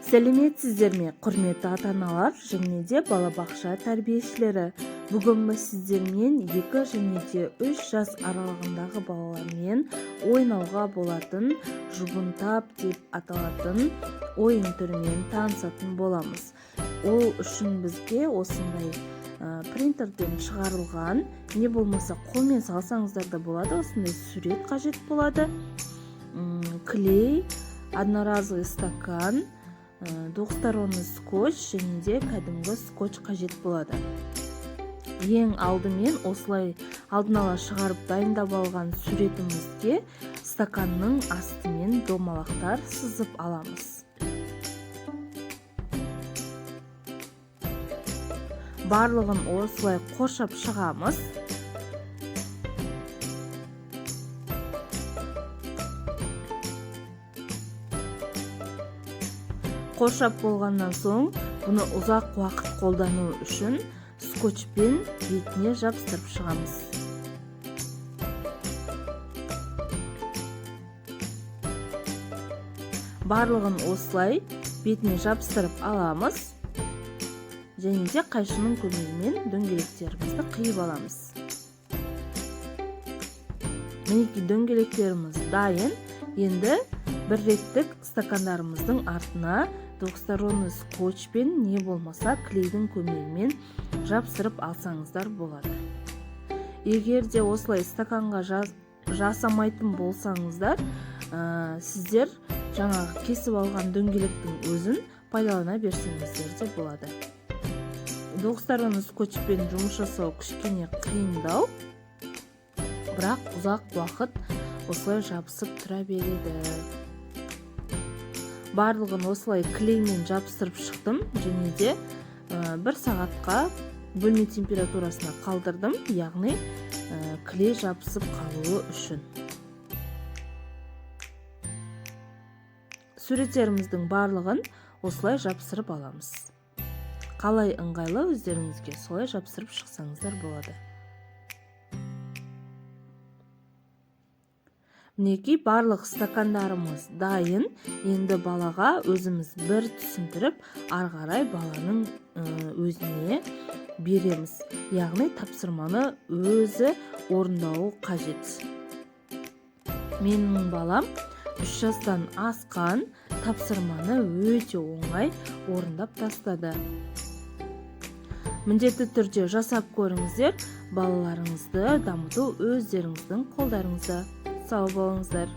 Сәлеметсіздерме, құрметті ата-аналар және де балабақша тәрбиешілері. Бүгін біз сіздермен 2 және де 3 жас аралығындағы балалармен ойнауға болатын жұбынтап деп аталатын ойын түрімен танысатын боламыз. Ол үшін бізге осындай принтерден шығарылған, не болмаса қолмен салсаңыздар да болады, осындай сурет қажет болады. Клей, одноразовый стакан, двухсторонний скотч және де кәдімгі скотч қажет болады. Ең алдымен осылай алдын ала шығарып дайындап алған суретімізге стаканның астымен домалақтар сызып аламыз. Барлығын осылай қоршап шығамыз. Қоршап болғаннан соң, бұны ұзақ уақыт қолдану үшін скотчпен бетіне жабыстырып шығамыз. Барлығын осылай бетіне жабыстырып аламыз. Және де қайшының көмегімен дөңгелектерімізді қиып аламыз. Мінекей дөңгелектеріміз дайын. Енді бір реттік стакандарымыздың артына двухсторонний скотчпен не болмаса клейдің көмегімен жабыстырып алсаңыздар болады. Егер де осылай стаканға жасамайтын болсаңыздар, сіздер жаңағы кесіп алған дөңгелектің өзін пайдалана берсеңіздер де болады. Двухсторонний скотчпен жұмыс жасау кішкене қиындау, бірақ ұзақ уақыт осылай жабысып тұра береді. Барлығын осылай клеймен жабыстырып шықтым және де 1 сағатқа бөлме температурасына қалдырдым, яғни клей жабысып қалуы үшін. Суреттеріміздің барлығын осылай жабыстырып аламыз. Қалай ыңғайлы өздеріңізге солай жабыстырып шықсаңыздар болады. Мінекей барлық стакандарымыз дайын. Енді балаға өзіміз бір түсіндіріп, арғарай баланың өзіне береміз. Яғни тапсырманы өзі орындауы қажет. Менің балам 3 жастан асқан, тапсырманы өте оңай орындап тастады. Міндетті түрде жасап көріңіздер, балаларыңызды дамыту өздеріңіздің қолдарыңызда. Сау болыңыздар.